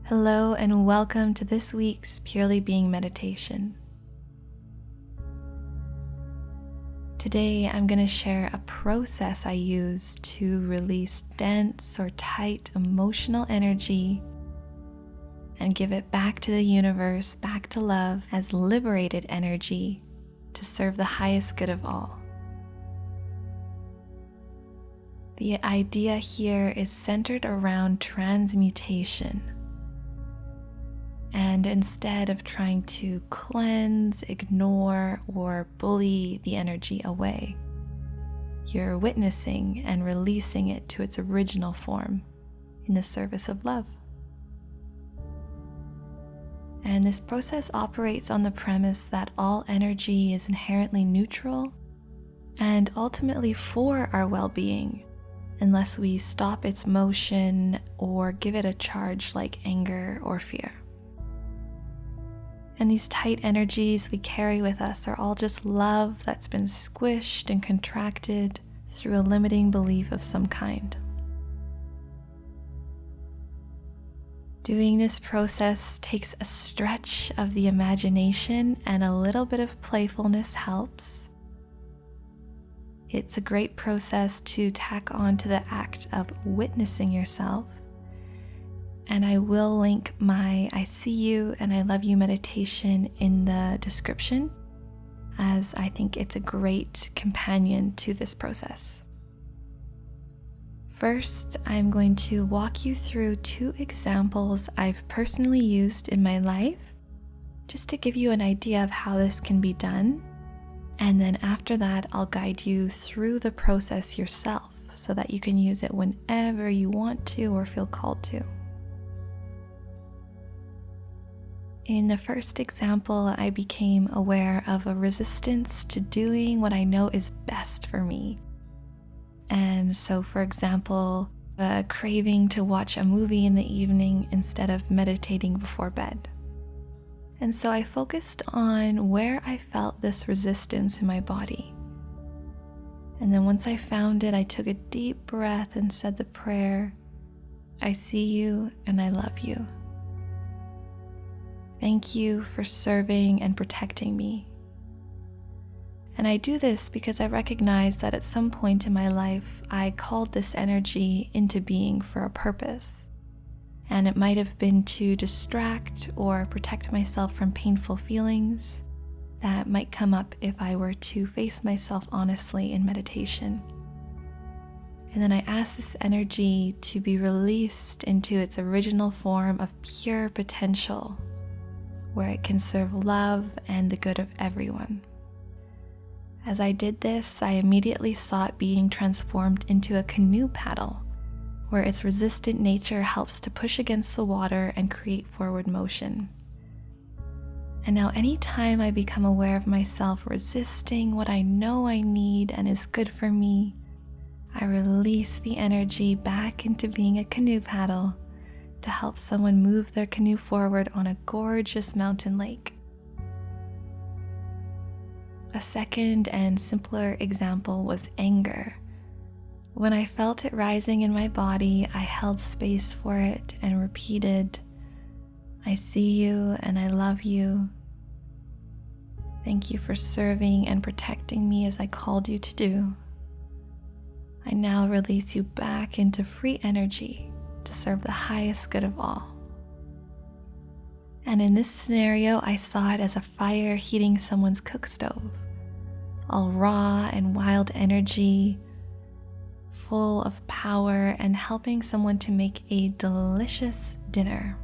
Hello and welcome to this week's Purely Being meditation. Today I'm going to share a process I use to release dense or tight emotional energy and give it back to the universe, back to love as liberated energy to serve the highest good of all. The idea here is centered around transmutation. And instead of trying to cleanse, ignore, or bully the energy away, you're witnessing and releasing it to its original form in the service of love. And this process operates on the premise that all energy is inherently neutral and ultimately for our well-being, unless we stop its motion or give it a charge like anger or fear. And these tight energies we carry with us are all just love that's been squished and contracted through a limiting belief of some kind. Doing this process takes a stretch of the imagination, and a little bit of playfulness helps. It's a great process to tack on to the act of witnessing yourself. And I will link my I See You and I Love You meditation in the description, as I think it's a great companion to this process. First, I'm going to walk you through 2 examples I've personally used in my life, just to give you an idea of how this can be done. And then after that, I'll guide you through the process yourself so that you can use it whenever you want to or feel called to. In the first example, I became aware of a resistance to doing what I know is best for me. And so, for example, a craving to watch a movie in the evening instead of meditating before bed. And so I focused on where I felt this resistance in my body. And then once I found it, I took a deep breath and said the prayer, I see you and I love you. Thank you for serving and protecting me. And I do this because I recognize that at some point in my life, I called this energy into being for a purpose. And it might have been to distract or protect myself from painful feelings that might come up if I were to face myself honestly in meditation. And then I ask this energy to be released into its original form of pure potential, where it can serve love and the good of everyone. As I did this, I immediately saw it being transformed into a canoe paddle, where its resistant nature helps to push against the water and create forward motion. And now anytime I become aware of myself resisting what I know I need and is good for me, I release the energy back into being a canoe paddle to help someone move their canoe forward on a gorgeous mountain lake. A second and simpler example was anger. When I felt it rising in my body, I held space for it and repeated, I see you and I love you. Thank you for serving and protecting me as I called you to do. I now release you back into free energy to serve the highest good of all. And in this scenario, I saw it as a fire heating someone's cook stove, all raw and wild energy, full of power and helping someone to make a delicious dinner.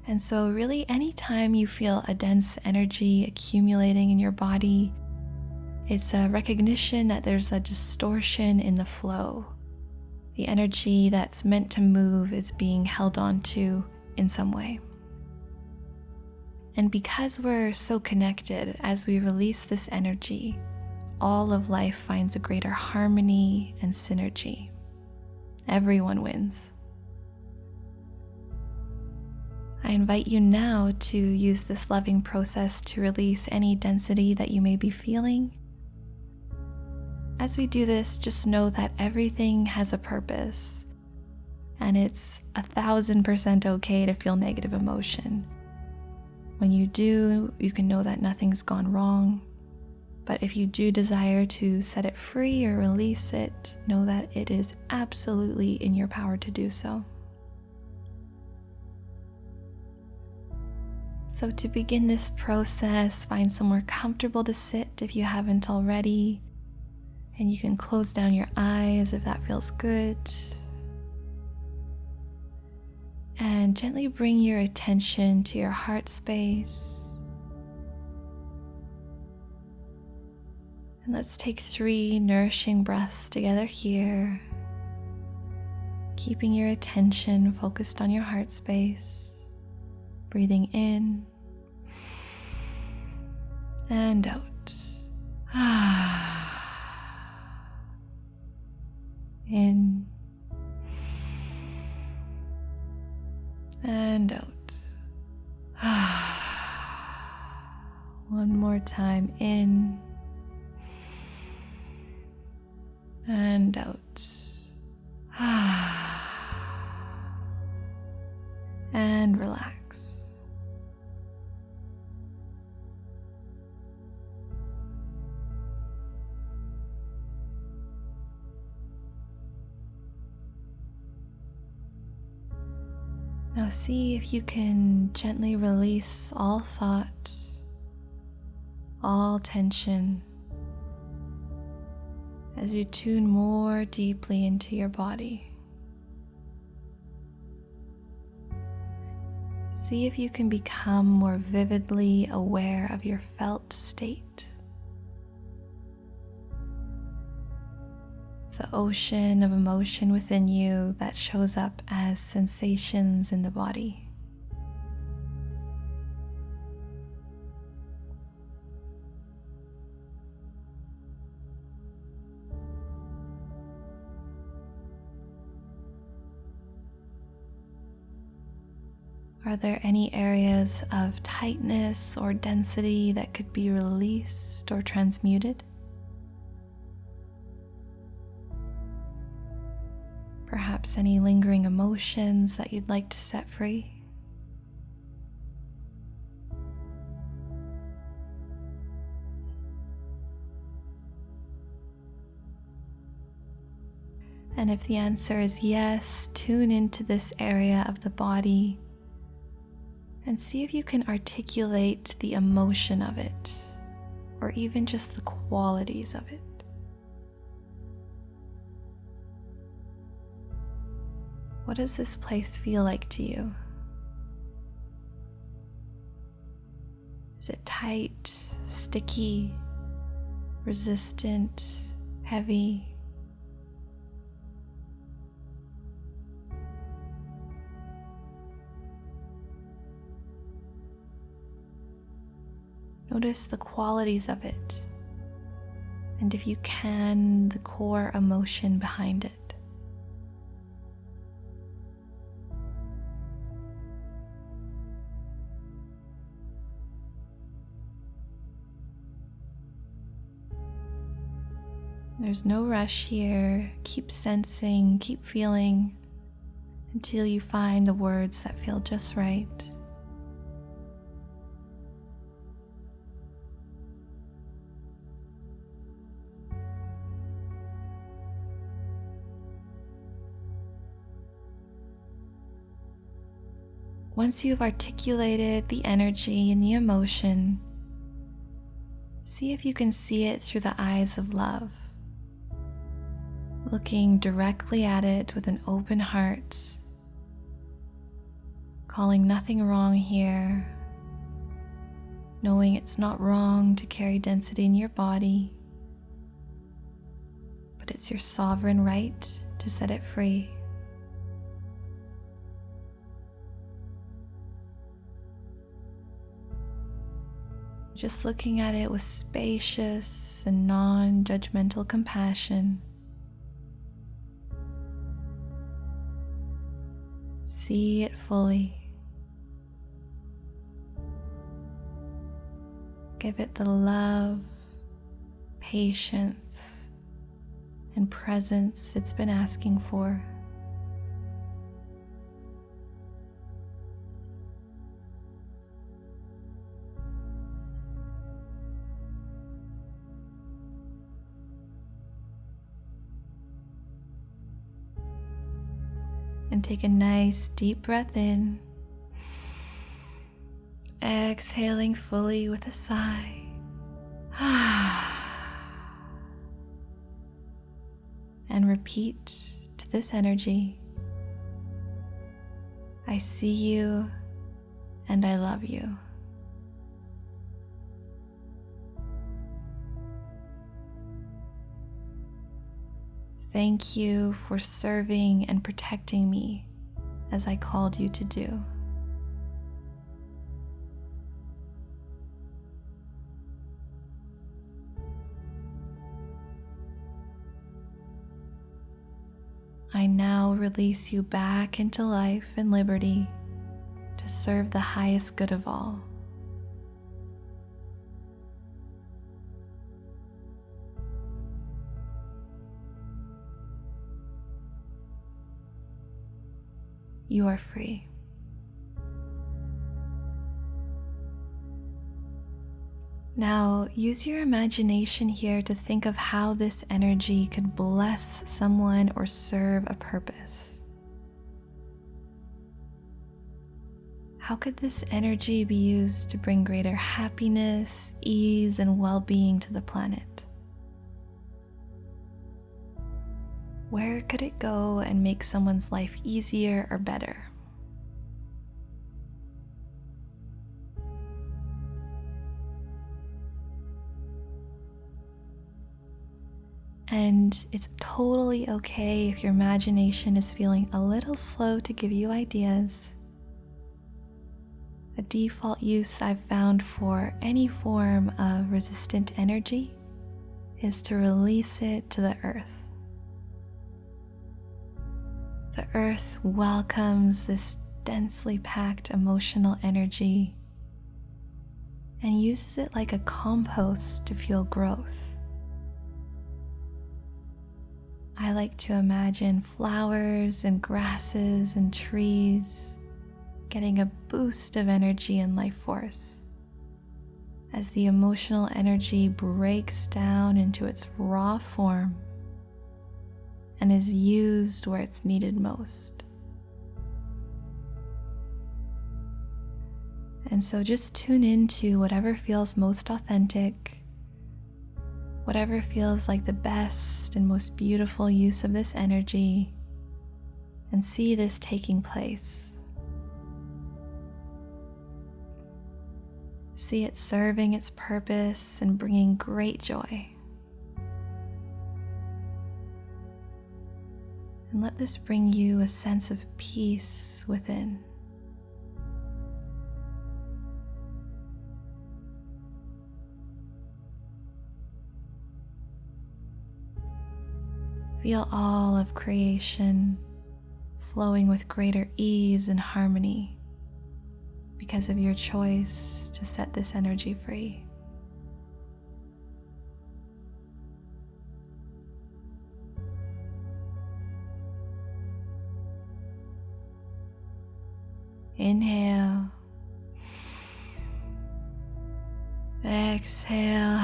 And so really anytime you feel a dense energy accumulating in your body, it's a recognition that there's a distortion in the flow. The energy that's meant to move is being held on to in some way. And because we're so connected, as we release this energy, all of life finds a greater harmony and synergy. Everyone wins. I invite you now to use this loving process to release any density that you may be feeling. As we do this, just know that everything has a purpose. And it's 1,000% okay to feel negative emotion. When you do, you can know that nothing's gone wrong. But if you do desire to set it free or release it, know that it is absolutely in your power to do so. So to begin this process, find somewhere comfortable to sit if you haven't already. And you can close down your eyes if that feels good. And gently bring your attention to your heart space. And let's take 3 nourishing breaths together here, keeping your attention focused on your heart space, breathing in and out. In and out. One more time, in and out. And relax. Now see if you can gently release all thought, all tension, as you tune more deeply into your body. See if you can become more vividly aware of your felt state. The ocean of emotion within you that shows up as sensations in the body. Are there any areas of tightness or density that could be released or transmuted? Perhaps any lingering emotions that you'd like to set free? And if the answer is yes, tune into this area of the body and see if you can articulate the emotion of it, or even just the qualities of it. What does this place feel like to you? Is it tight, sticky, resistant, heavy? Notice the qualities of it, and if you can, the core emotion behind it. There's no rush here. Keep sensing, keep feeling until you find the words that feel just right. Once you've articulated the energy and the emotion, see if you can see it through the eyes of love. Looking directly at it with an open heart, calling nothing wrong here, knowing it's not wrong to carry density in your body, but it's your sovereign right to set it free. Just looking at it with spacious and non-judgmental compassion. See it fully. Give it the love, patience, and presence it's been asking for. And take a nice deep breath in, exhaling fully with a sigh. And repeat to this energy, I see you and I love you. Thank you for serving and protecting me as I called you to do. I now release you back into life and liberty to serve the highest good of all. You are free. Now, use your imagination here to think of how this energy could bless someone or serve a purpose. How could this energy be used to bring greater happiness, ease, and well-being to the planet? Where could it go and make someone's life easier or better? And it's totally okay if your imagination is feeling a little slow to give you ideas. A default use I've found for any form of resistant energy is to release it to the earth. The earth welcomes this densely packed emotional energy and uses it like a compost to fuel growth. I like to imagine flowers and grasses and trees getting a boost of energy and life force as the emotional energy breaks down into its raw form and is used where it's needed most. And so just tune into whatever feels most authentic, whatever feels like the best and most beautiful use of this energy, and see this taking place. See it serving its purpose and bringing great joy. And let this bring you a sense of peace within. Feel all of creation flowing with greater ease and harmony because of your choice to set this energy free. Inhale. Exhale.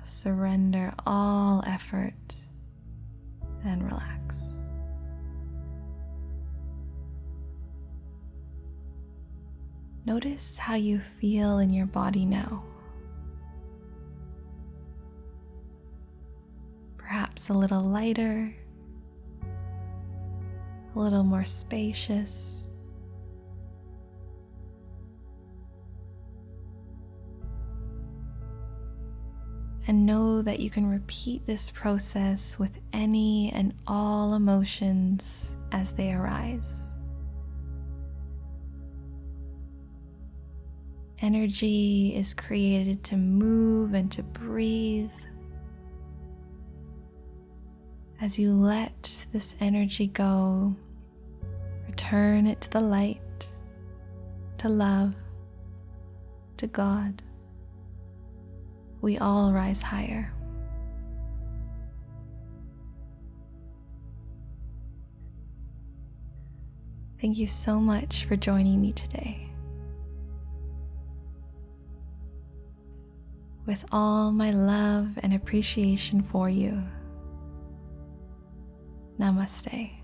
Surrender all effort and relax. Notice how you feel in your body now. Perhaps a little lighter, a little more spacious. And know that you can repeat this process with any and all emotions as they arise. Energy is created to move and to breathe. As you let this energy go, return it to the light, to love, to God. We all rise higher. Thank you so much for joining me today. With all my love and appreciation for you, Namaste.